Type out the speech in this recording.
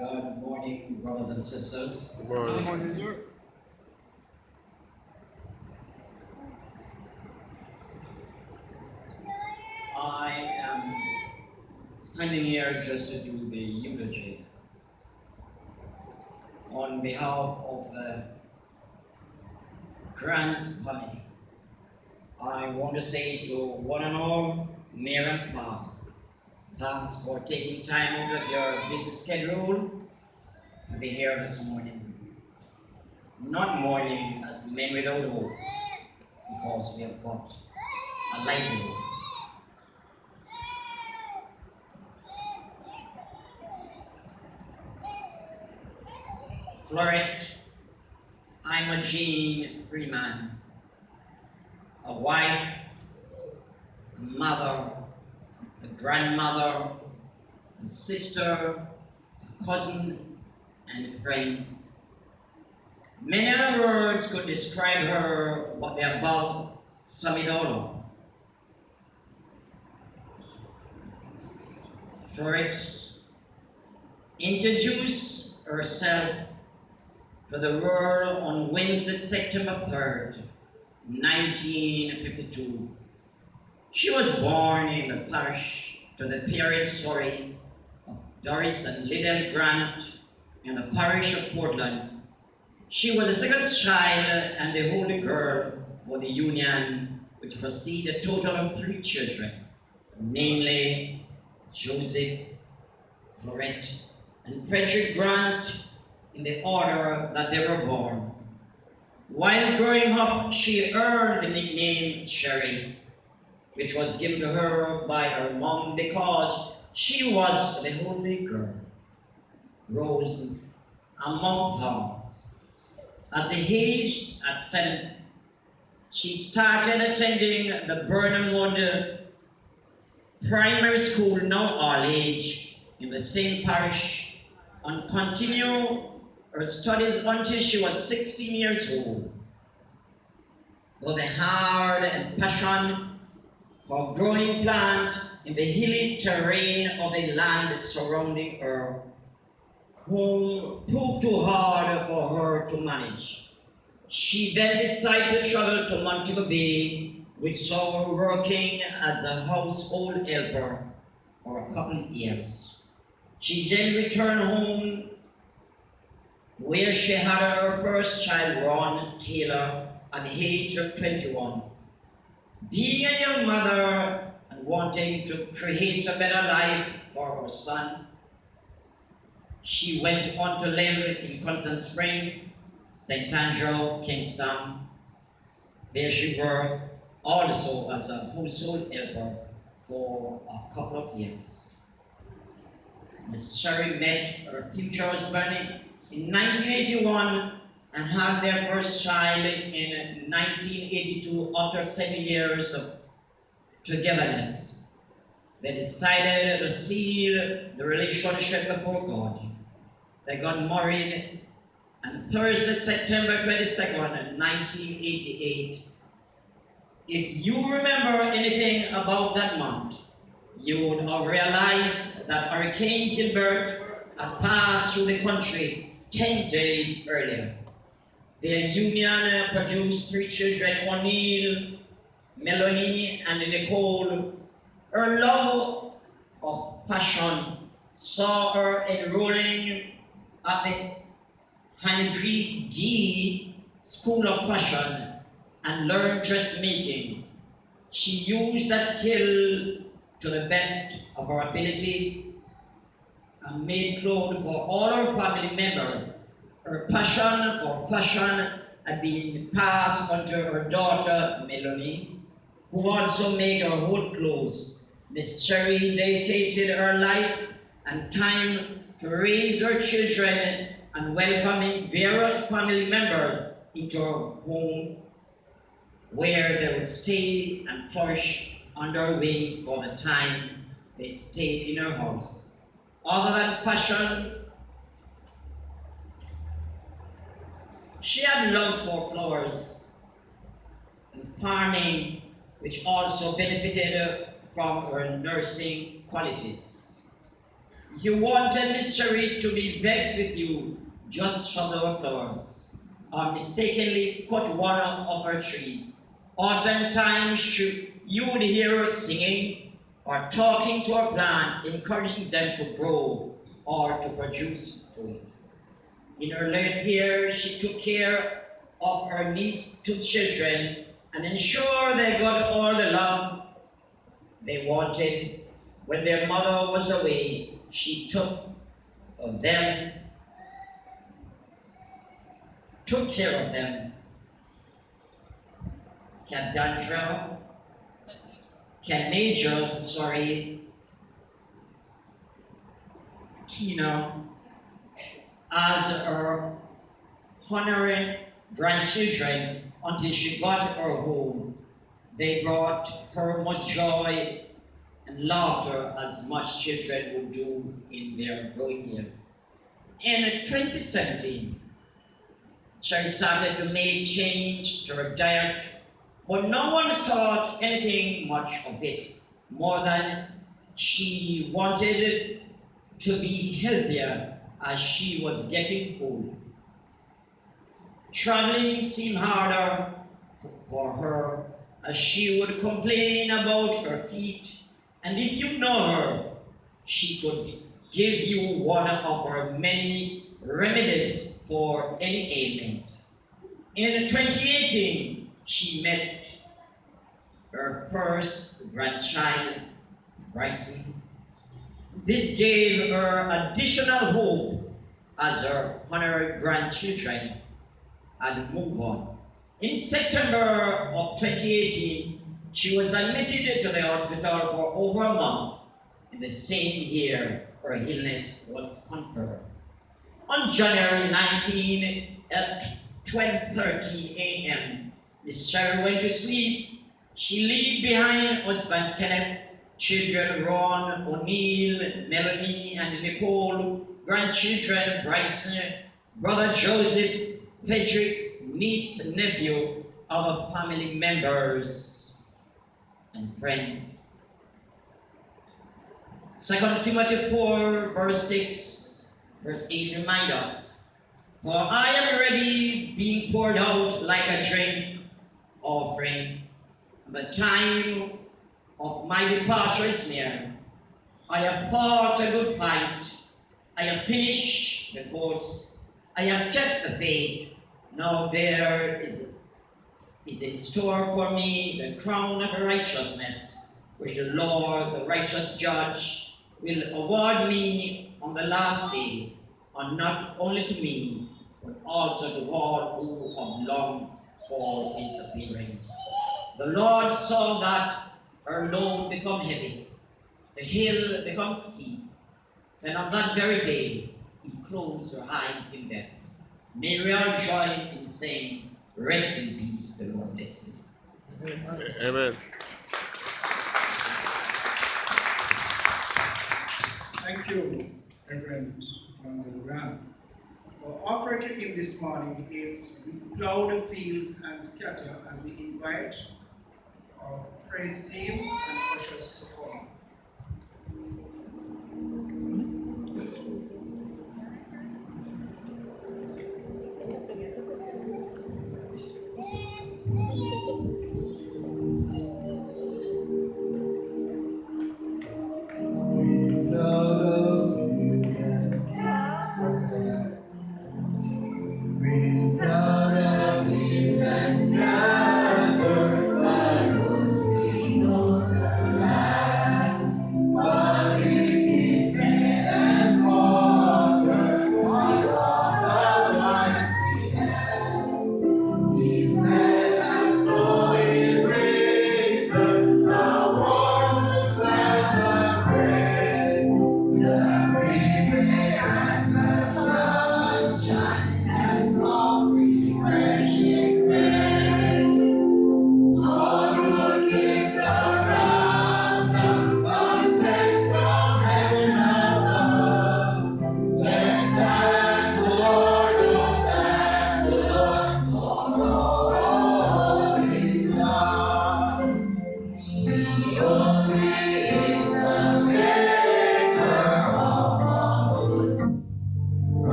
Good morning, brothers and sisters. Good morning. Good morning, sir. I am standing here just to do the eulogy on behalf of the Grant family. I want to say to one and all, Mayor and Pa, thanks for taking time out of your busy schedule to be here this morning. Not mourning as men without hope, because we have got a livelihood. Florette, Imogene Freeman, a wife, a mother, a grandmother, a sister, a cousin, and a friend. Many other words could describe her, but the above sum it all up. Florette introduced herself to the world on Wednesday, September 3rd, 1952. She was born in the parish to the parents, of Doris and Liddell Grant in the parish of Portland. She was the second child and the only girl for the union, which proceeded a total of 3 children, namely Joseph, Florette, and Frederick Grant, in the order that they were born. While growing up, she earned the nickname Cherry, which was given to her by her mom because she was the only girl, rose among thorns. At the age of 7, she started attending the Burnhamwood Primary School, now all age, in the same parish, and continued her studies until she was 16 years old. Though the hard and passion for growing plant in the hilly terrain of the land surrounding her proved too hard for her to manage. She then decided to travel to Montego Bay, which saw her working as a household helper for a couple of years. She then returned home, where she had her first child, Ron Taylor, at the age of 21. Being a young mother and wanting to create a better life for her son, she went on to live in Constant Spring, St. Andrew, Kingston. There she worked also as a household helper for a couple of years. Miss Sherry met her future husband in 1981 and had their first child in 1982 after 7 years of togetherness. They decided to seal the relationship before God. They got married on Thursday, September 22nd, 1988. If you remember anything about that month, you would have realized that Hurricane Gilbert had passed through the country 10 days earlier. Their union produced 3 children, O'Neill, Melanie, and Nicole. Her love of passion saw her enrolling at the Henry School of Fashion and learned dressmaking. She used that skill to the best of her ability and made clothes for all her family members. Her passion for fashion had been passed on to her daughter, Melanie, who also made her own clothes. Miss Cherry dedicated her life and time to raise her children and welcoming various family members into her home, where they would stay and flourish under her wings for the time they stayed in her house. Other than fashion, she had love for flowers and farming, which also benefited from her nursing qualities. If you wanted Miss Cherry to be vexed with you, just shove our flowers, or mistakenly cut one of her trees. Oftentimes you would hear her singing or talking to her plants, encouraging them to grow or to produce fruit. In her late years, she took care of her niece's 2 children and ensured they got all the love they wanted. When their mother was away, she took care of them. Kina, as her honoring grandchildren until she got her home. They brought her much joy and laughter as much children would do in their growing years. In 2017, Cherry started to make change to her diet, but no one thought anything much of it, more than she wanted to be healthier as she was getting old. Traveling seemed harder for her as she would complain about her feet, and if you know her, she could give you one of her many remedies for any ailment. In 2018, she met her first grandchild, Bryson. This gave her additional hope as her honored grandchildren had moved on. In September of 2018, she was admitted to the hospital for over a month. In the same year, her illness was confirmed. On January 19 at 12:30 a.m., Miss Cherry went to sleep. She left behind husband Kenneth, children Ron, O'Neill, Melanie, and Nicole, grandchildren Bryson, brother Joseph, Patrick, niece, nephew, other family members, and friends. 2 Timothy 4, verse 6, verse 8 reminds us, "For I am already being poured out like a drink offering. The time of my departure is near. I have fought a good fight. I have finished the course. I have kept the faith. Now there is in store for me the crown of righteousness, which the Lord, the righteous judge, will award me on the last day, and not only to me, but also to all who have longed for his appearing." The Lord saw that her load become heavy, the hill become steep, and on that very day he closed her eyes in death. May we all join in saying, "Rest in peace, the Lord bless you." Amen. Thank you, Reverend Grant. Our offering to him this morning is "We plow the fields and scatter," as we invite our praise team and ushers to come.